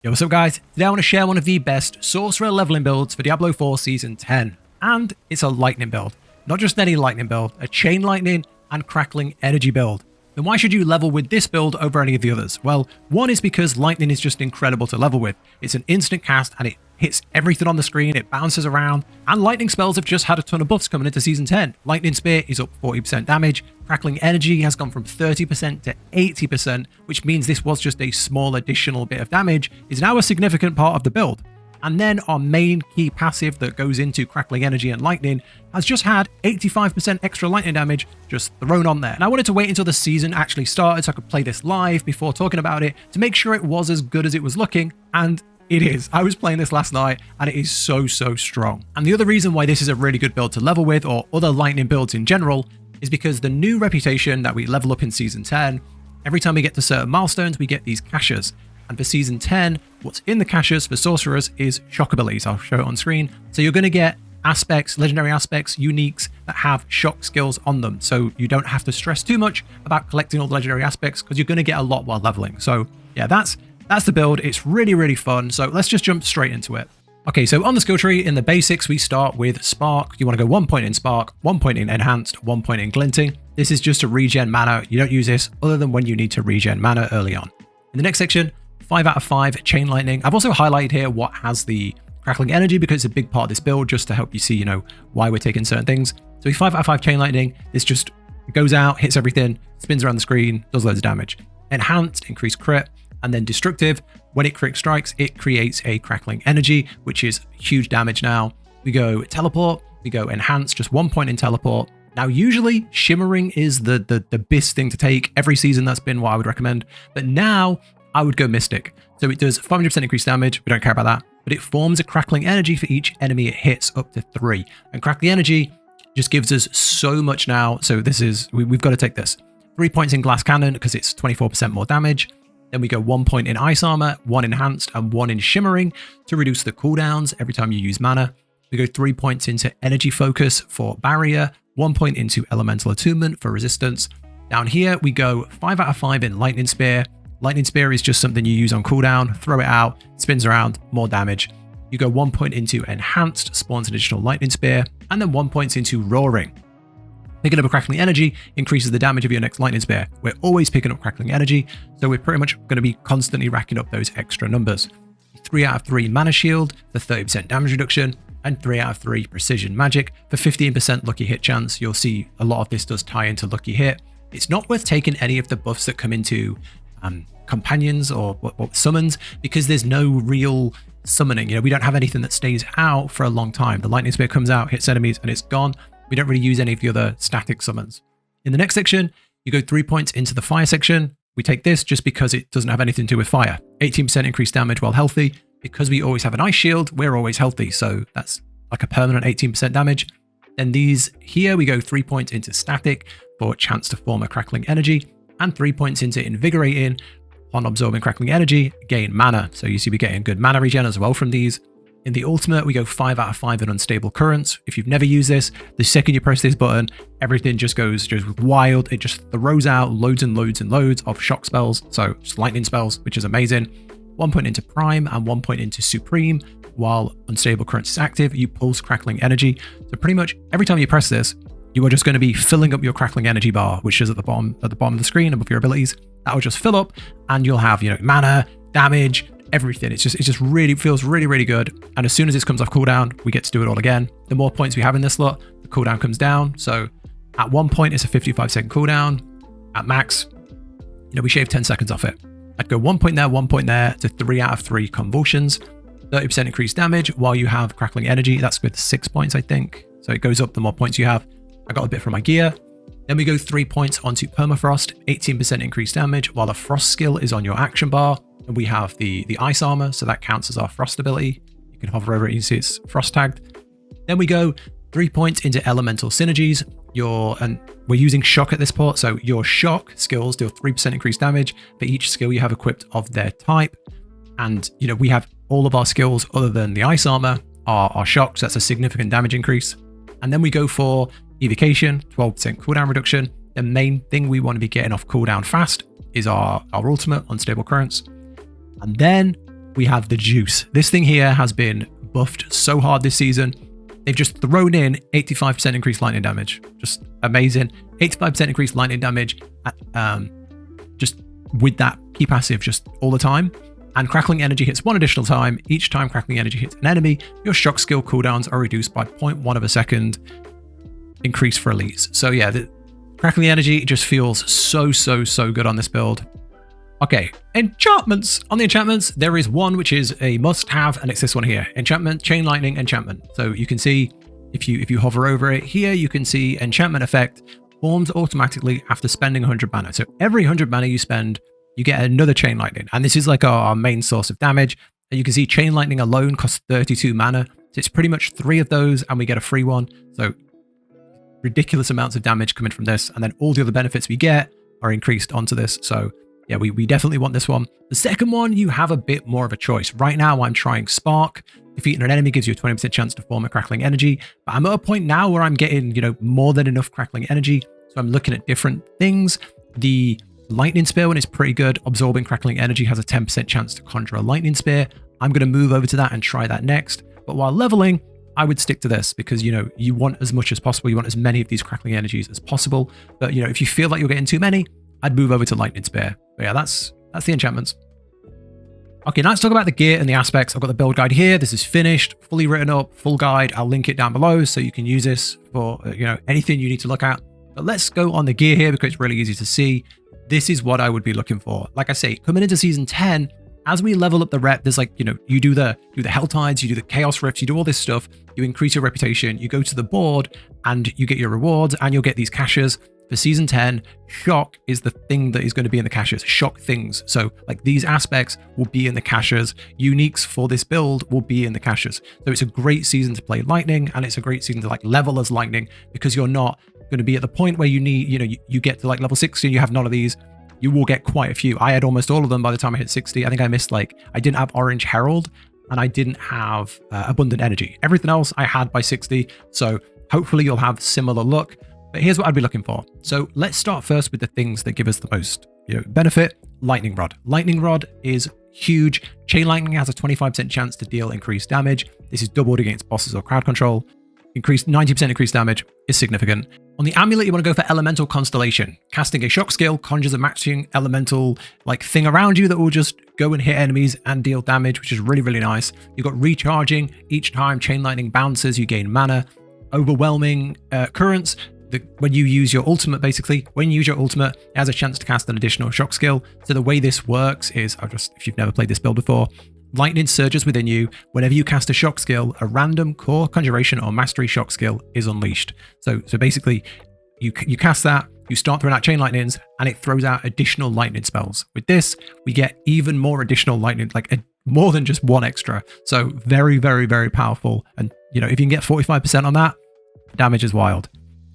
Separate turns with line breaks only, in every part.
Yo, what's up guys? Today I want to share one of the best Sorcerer leveling builds for Diablo 4 Season 10. And it's a lightning build. Not just any lightning build, a chain lightning and crackling energy build. Then why should you level with this build over any of the others? Well, one is because lightning is just incredible to level with. It's an instant cast and it hits everything on the screen, it bounces around, and lightning spells have just had a ton of buffs coming into Season 10. Lightning Spear is up 40% damage, crackling energy has gone from 30% to 80%, which means this was just a small additional bit of damage, is now a significant part of the build. And then our main key passive that goes into crackling energy and lightning has just had 85% extra lightning damage just thrown on there. And I wanted to wait until the season actually started so I could play this live before talking about it to make sure it was as good as it was looking, and it is. I was playing this last night and it is so strong. And the other reason why this is a really good build to level with, or other lightning builds in general, is because the new reputation that we level up in Season 10, every time we get to certain milestones, we get these caches. And for Season 10, what's in the caches for Sorcerers is shock abilities. I'll show it on screen. So you're going to get aspects, legendary aspects, uniques that have shock skills on them. So you don't have to stress too much about collecting all the legendary aspects because you're going to get a lot while leveling. So yeah, that's the build. It's really fun. So let's just jump straight into it. Okay, so on the skill tree, in the basics, we start with Spark. You want to go 1 point in Spark, 1 point in Enhanced, 1 point in Glinting. This is just to regen mana. You don't use this other than when you need to regen mana early on. In the next section, 5 out of 5 Chain Lightning. I've also highlighted here what has the crackling energy because it's a big part of this build just to help you see, why we're taking certain things. So 5 out of 5 Chain Lightning, this just goes out, hits everything, spins around the screen, does loads of damage. Enhanced, increased crit, and then Destructive. When it crit strikes, it creates a crackling energy, which is huge damage now. We go Teleport, we go Enhanced, just 1 point in Teleport. Now, usually Shimmering is the best thing to take. Every season that's been what I would recommend. But now I would go Mystic. So it does 500% increased damage. We don't care about that. But it forms a crackling energy for each enemy it hits, up to 3. And crackling energy just gives us so much now. So this is, we've got to take this. 3 points in Glass Cannon because it's 24% more damage. Then we go 1 point in Ice Armor, 1 Enhanced, and 1 in Shimmering to reduce the cooldowns every time you use mana. We go 3 points into Energy Focus for Barrier, 1 point into Elemental Attunement for Resistance. Down here, we go 5 out of 5 in Lightning Spear. Lightning Spear is just something you use on cooldown, throw it out, spins around, more damage. You go 1 point into Enhanced, spawns an additional Lightning Spear, and then 1 point into Roaring. Picking up a crackling energy increases the damage of your next lightning spear. We're always picking up crackling energy, so we're pretty much going to be constantly racking up those extra numbers. 3 out of 3 mana shield for 30% damage reduction, and 3 out of 3 precision magic for 15% lucky hit chance. You'll see a lot of this does tie into lucky hit. It's not worth taking any of the buffs that come into companions or summons because there's no real summoning. We don't have anything that stays out for a long time. The lightning spear comes out, hits enemies, and it's gone. We don't really use any of the other static summons. In the next section, you go 3 points into the fire section. We take this just because it doesn't have anything to do with fire. 18% increased damage while healthy. Because we always have an ice shield, we're always healthy. So that's like a permanent 18% damage. Then these here, we go 3 points into static for a chance to form a crackling energy, and 3 points into invigorating. On absorbing crackling energy, gain mana. So you see we're getting good mana regen as well from these. In the ultimate, we go 5 out of 5 in Unstable Currents. If you've never used this, the second you press this button, everything just goes wild. It just throws out loads and loads of shock spells. So just lightning spells, which is amazing. 1 point into Prime and 1 point into Supreme. While Unstable Currents is active, you pulse crackling energy. So pretty much every time you press this, you are just going to be filling up your crackling energy bar, which is at the bottom of the screen above your abilities. That will just fill up and you'll have, mana, damage, everything. It just really feels really good. And as soon as this comes off cooldown, we get to do it all again. The more points we have in this slot, the cooldown comes down. So at 1 point, it's a 55-second cooldown. At max, we shave 10 seconds off it. I'd go 1 point there, 1 point there to 3 out of 3 convulsions. 30% increased damage while you have crackling energy. That's with 6 points, I think. So it goes up the more points you have. I got a bit from my gear. Then we go 3 points onto Permafrost, 18% increased damage while the Frost skill is on your action bar. And we have the Ice Armor, so that counts as our Frost ability. You can hover over it, you see it's Frost tagged. Then we go 3 points into Elemental Synergies. And we're using Shock at this point, so your Shock skills deal 3% increased damage for each skill you have equipped of their type. And, we have all of our skills other than the Ice Armor are Shock, so that's a significant damage increase. And then we go for Evocation, 12% cooldown reduction. The main thing we want to be getting off cooldown fast is our ultimate, Unstable Currents. And then we have the juice. This thing here has been buffed so hard this season. They've just thrown in 85% increased lightning damage. Just amazing. 85% increased lightning damage just with that key passive just all the time. And crackling energy hits one additional time. Each time crackling energy hits an enemy, your shock skill cooldowns are reduced by 0.1 of a second. Increase for elites. So yeah, the crackling energy just feels so good on this build. Okay, enchantments. On the enchantments, there is one which is a must-have, and it's this one here. Enchantment, Chain Lightning Enchantment. So you can see, if you hover over it here, you can see enchantment effect forms automatically after spending 100 mana. So every 100 mana you spend, you get another Chain Lightning. And this is like our main source of damage. And you can see Chain Lightning alone costs 32 mana. So it's pretty much 3 of those, and we get a free one. So ridiculous amounts of damage coming from this. And then all the other benefits we get are increased onto this. So yeah, we definitely want this one. The second one, you have a bit more of a choice. Right now, I'm trying Spark. Defeating an enemy gives you a 20% chance to form a crackling energy. But I'm at a point now where I'm getting, more than enough crackling energy. So I'm looking at different things. The Lightning Spear one is pretty good. Absorbing crackling energy has a 10% chance to conjure a Lightning Spear. I'm going to move over to that and try that next. But while leveling, I would stick to this because, you want as much as possible. You want as many of these crackling energies as possible. But, if you feel like you're getting too many, I'd move over to Lightning Spear. But yeah, that's the enchantments. Okay, now let's talk about the gear and the aspects. I've got the build guide here. This is finished, fully written up, full guide. I'll link it down below so you can use this for, anything you need to look at. But let's go on the gear here because it's really easy to see. This is what I would be looking for. Like I say, coming into season 10, as we level up the rep, there's like, you do the Hell Tides, you do the Chaos Rifts, you do all this stuff, you increase your reputation, you go to the board and you get your rewards and you'll get these caches. For season 10, shock is the thing that is going to be in the caches. Shock things. So like these aspects will be in the caches. Uniques for this build will be in the caches. So it's a great season to play lightning, and it's a great season to like level as lightning because you're not going to be at the point where you need, you get to like level 60 and you have none of these. You will get quite a few. I had almost all of them by the time I hit 60. I think I missed I didn't have Orange Herald and I didn't have Abundant Energy. Everything else I had by 60. So hopefully you'll have similar luck. But here's what I'd be looking for. So let's start first with the things that give us the most benefit. Lightning Rod. Lightning Rod is huge. Chain Lightning has a 25% chance to deal increased damage. This is doubled against bosses or crowd control. Increased 90% increased damage is significant. On the amulet, you want to go for Elemental Constellation. Casting a shock skill conjures a matching elemental thing around you that will just go and hit enemies and deal damage, which is really, really nice. You've got recharging. Each time Chain Lightning bounces, you gain mana. Overwhelming Currents. When you use your ultimate, basically, it has a chance to cast an additional shock skill. So the way this works is, if you've never played this build before, lightning surges within you. Whenever you cast a shock skill, a random core conjuration or mastery shock skill is unleashed. So basically, you cast that, you start throwing out chain lightnings, and it throws out additional lightning spells. With this, we get even more additional lightning, more than just one extra. So very, very, very powerful. And if you can get 45% on that, damage is wild.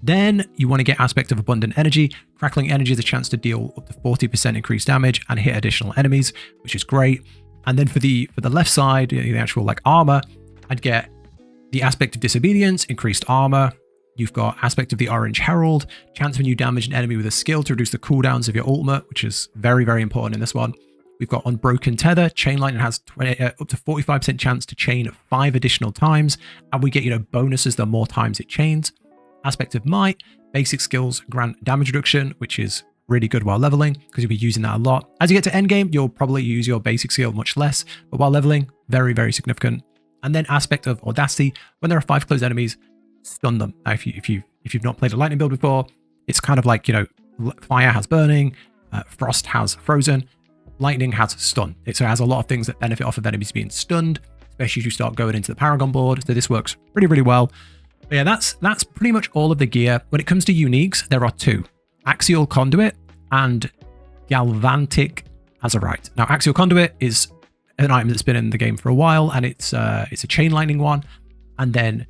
Then you want to get aspect of Abundant Energy. Crackling Energy is a chance to deal up to 40% increased damage and hit additional enemies, which is great. And then for the left side, the actual armor, I'd get the aspect of Disobedience, increased armor. You've got aspect of the Orange Herald, chance when you damage an enemy with a skill to reduce the cooldowns of your ultimate, which is very, very important in this one. We've got Unbroken Tether. Chain Lightning has up to 45% chance to chain 5 additional times, and we get bonuses the more times it chains. Aspect of Might, basic skills grant damage reduction, which is really good while leveling because you'll be using that a lot. As you get to endgame, you'll probably use your basic skill much less, but while leveling, very, very significant. And then aspect of Audacity, when there are 5 close enemies, stun them. Now, if you've not played a lightning build before, it's kind of like, fire has burning, frost has frozen, lightning has stun. It has a lot of things that benefit off of enemies being stunned, especially as you start going into the Paragon board. So this works really, really well. But yeah, that's pretty much all of the gear. When it comes to uniques, there are 2. Axial Conduit and Galvantic Azurite. Now, Axial Conduit is an item that's been in the game for a while, and it's a Chain Lightning one. And then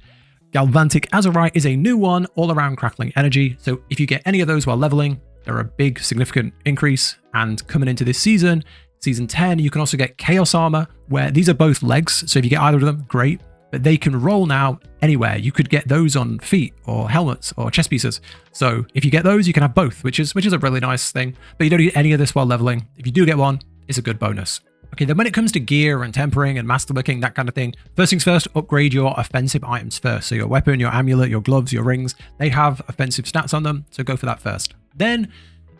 Galvantic Azurite is a new one, all around crackling energy. So if you get any of those while leveling, they're a big, significant increase. And coming into this season, season 10, you can also get Chaos Armor, where these are both legs. So if you get either of them, great. But they can roll now anywhere. You could get those on feet or helmets or chest pieces. So if you get those, you can have both, which is a really nice thing. But you don't need any of this while leveling. If you do get one, it's a good bonus. Okay, then when it comes to gear and tempering and masterworking, that kind of thing, first things first, upgrade your offensive items first. So your weapon, your amulet, your gloves, your rings, they have offensive stats on them, so go for that first. Then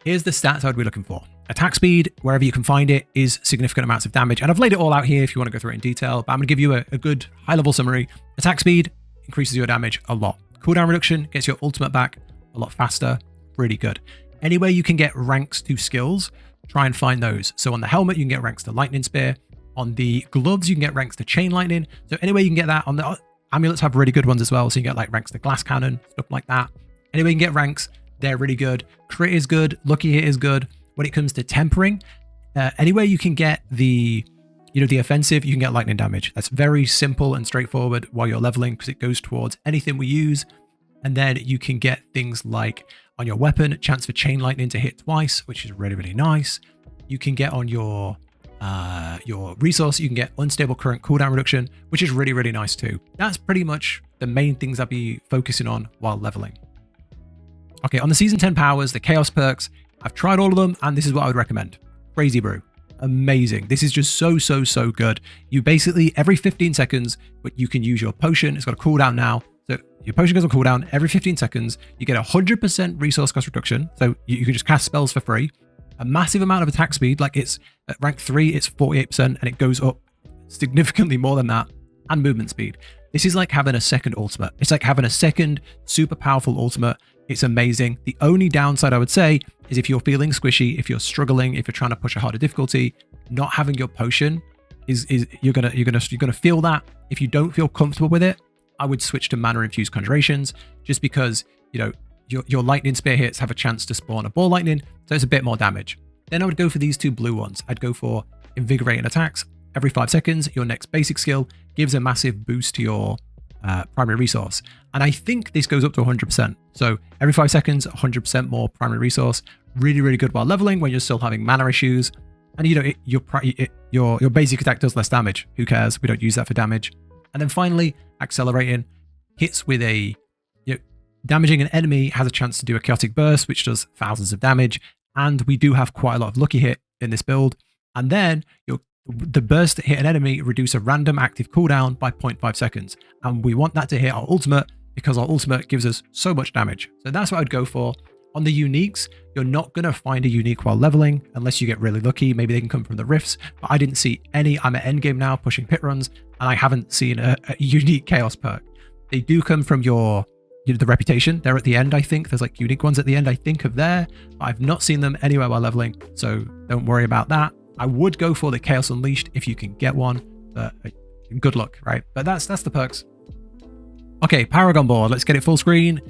here's the stats I would be looking for. Attack speed, wherever you can find it, is significant amounts of damage. And I've laid it all out here if you want to go through it in detail, but I'm going to give you a good high-level summary. Attack speed increases your damage a lot. Cooldown reduction gets your ultimate back a lot faster. Really good. Anywhere you can get ranks to skills, try and find those. So on the helmet, you can get ranks to lightning spear. On the gloves, you can get ranks to chain lightning. So anywhere you can get that. On the amulets have really good ones as well. So you get like ranks to glass cannon, stuff like that. Anywhere you can get ranks, they're really good. Crit is good. Lucky hit is good. When it comes to tempering, anywhere you can get the offensive, you can get lightning damage. That's very simple and straightforward while you're leveling because it goes towards anything we use. And then you can get things like on your weapon, chance for chain lightning to hit twice, which is really, really nice. You can get on your resource, you can get unstable current cooldown reduction, which is really, really nice too. That's pretty much the main things I'll be focusing on while leveling. Okay, on the Season 10 powers, the Chaos perks, I've tried all of them, and this is what I would recommend. Crazy Brew. Amazing. This is just so good. You basically, every 15 seconds, but you can use your potion. It's got a cooldown now. So your potion goes on cooldown every 15 seconds. You get 100% resource cost reduction. So you can just cast spells for free. A massive amount of attack speed. Like it's at rank 3, it's 48%, and it goes up significantly more than that. And movement speed. This is like having a second ultimate. It's like having a second super powerful ultimate. It's amazing. The only downside I would say is if you're feeling squishy, if you're struggling, if you're trying to push a harder difficulty, not having your potion is you're gonna feel that. If you don't feel comfortable with it, I would switch to mana infused conjurations, just because your lightning spear hits have a chance to spawn a ball lightning, so it's a bit more damage. Then I would go for these two blue ones. I'd go for invigorating attacks. Every 5 seconds, your next basic skill gives a massive boost to your primary resource. And I think this goes up to 100%. So every 5 seconds, 100% more primary resource. Really, really good while leveling when you're still having mana issues. And your basic attack does less damage. Who cares? We don't use that for damage. And then finally, accelerating hits with damaging an enemy has a chance to do a chaotic burst, which does thousands of damage. And we do have quite a lot of lucky hit in this build. And then the burst that hit an enemy reduce a random active cooldown by 0.5 seconds. And we want that to hit our ultimate because our ultimate gives us so much damage. So that's what I'd go for. On the uniques, you're not going to find a unique while leveling unless you get really lucky. Maybe they can come from the rifts, but I didn't see any. I'm at endgame now pushing pit runs, and I haven't seen a unique chaos perk. They do come from the reputation. They're at the end, I think. There's like unique ones at the end, I think, of there. But I've not seen them anywhere while leveling, so don't worry about that. I would go for the Chaos Unleashed if you can get one, but good luck, right? But that's the perks. Okay, Paragon Board. Let's get it full screen.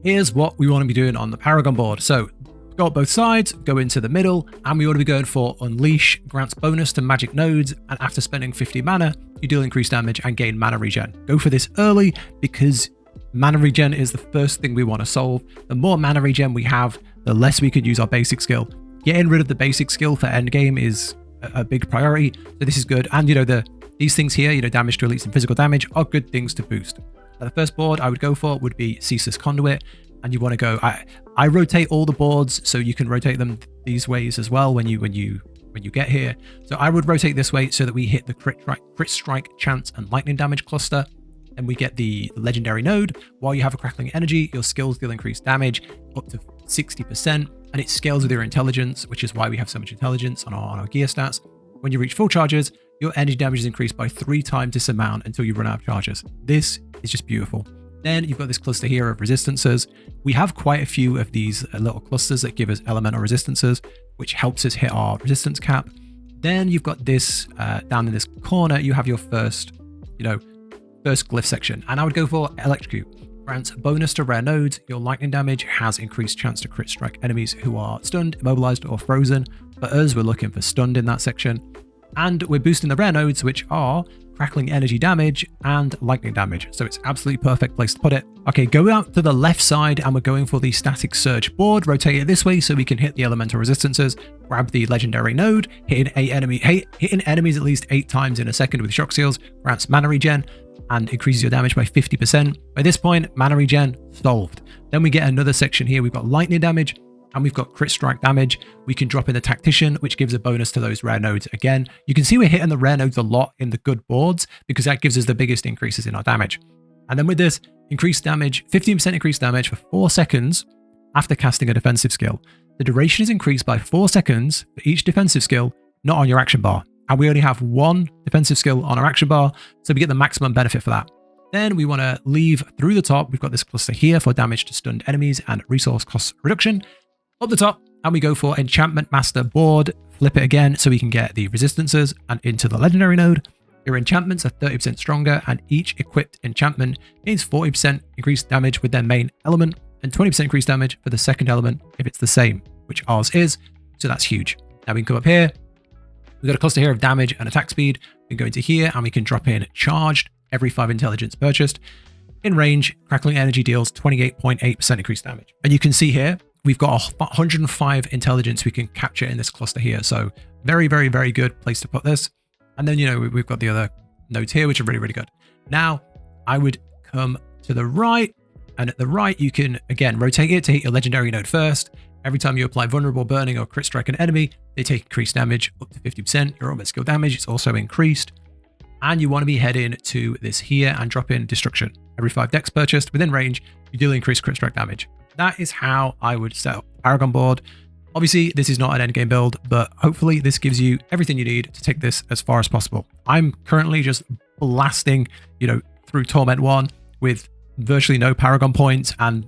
Here's what we want to be doing on the Paragon Board. So go up both sides, go into the middle, and we want to be going for Unleash, grants bonus to magic nodes, and after spending 50 mana, you deal increased damage and gain mana regen. Go for this early because mana regen is the first thing we want to solve. The more mana regen we have, the less we can use our basic skill. Getting rid of the basic skill for endgame is a big priority, so this is good. And these things here, damage to elites and physical damage are good things to boost. The first board I would go for would be Ceaseless Conduit, and you want to go. I rotate all the boards, so you can rotate them these ways as well when you get here. So I would rotate this way so that we hit the crit strike, chance, and lightning damage cluster, and we get the legendary node. While you have a crackling energy, your skills deal increased damage up to 60%. And it scales with your intelligence, which is why we have so much intelligence on our gear stats. When you reach full charges, your energy damage is increased by 3 times this amount until you run out of charges. This is just beautiful. Then you've got this cluster here of resistances. We have quite a few of these little clusters that give us elemental resistances, which helps us hit our resistance cap. Then you've got this down in this corner, you have your first glyph section. And I would go for Electrocute. Grants bonus to rare nodes. Your lightning damage has increased chance to crit strike enemies who are stunned, immobilized, or frozen. For us, we're looking for stunned in that section. And we're boosting the rare nodes, which are crackling energy damage and lightning damage. So it's absolutely perfect place to put it. Okay, go out to the left side and we're going for the Static Surge board. Rotate it this way so we can hit the elemental resistances. Grab the legendary node, hitting enemies at least 8 times in a second with shock seals. Grants mana regen and increases your damage by 50%. By this point, mana regen solved. Then we get another section here. We've got lightning damage. and we've got crit strike damage. We can drop in the Tactician, which gives a bonus to those rare nodes again. You can see we're hitting the rare nodes a lot in the good boards because that gives us the biggest increases in our damage. And then with this, increased damage, 15% increased damage for 4 seconds after casting a defensive skill. The duration is increased by 4 seconds for each defensive skill, not on your action bar. And we only have 1 defensive skill on our action bar, so we get the maximum benefit for that. Then we want to leave through the top. We've got this cluster here for damage to stunned enemies and resource cost reduction. Up the top, and we go for Enchantment Master Board. Flip it again so we can get the resistances and into the legendary node. Your enchantments are 30% stronger, and each equipped enchantment gains 40% increased damage with their main element and 20% increased damage for the second element if it's the same, which ours is. So that's huge. Now we can come up here. We've got a cluster here of damage and attack speed. We can go into here and we can drop in charged every 5 intelligence purchased. In range, crackling energy deals 28.8% increased damage. And you can see here, we've got 105 intelligence we can capture in this cluster here. So very, very, very good place to put this. And then, we've got the other nodes here, which are really, really good. Now, I would come to the right, and at the right, you can, again, rotate it to hit your legendary node first. Every time you apply vulnerable, burning, or crit strike an enemy, they take increased damage up to 50%. Your ultimate skill damage is also increased. And you want to be heading to this here and drop in destruction. Every 5 decks purchased within range, you deal increased crit strike damage. That is how I would set up the Paragon board. Obviously, this is not an endgame build, but hopefully this gives you everything you need to take this as far as possible. I'm currently just blasting, through Torment 1 with virtually no Paragon points, and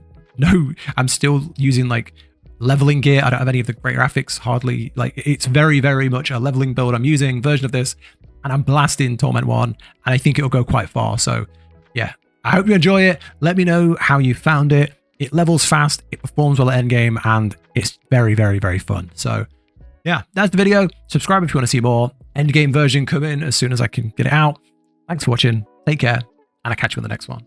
I'm still using like leveling gear. I don't have any of the great graphics, hardly. Like, it's very, very much a leveling build I'm using, version of this, and I'm blasting Torment 1, and I think it'll go quite far. So yeah, I hope you enjoy it. Let me know how you found it. It levels fast, it performs well at endgame, and it's very, very, very fun. So yeah, that's the video. Subscribe if you want to see more. Endgame version coming as soon as I can get it out. Thanks for watching. Take care, and I'll catch you in the next one.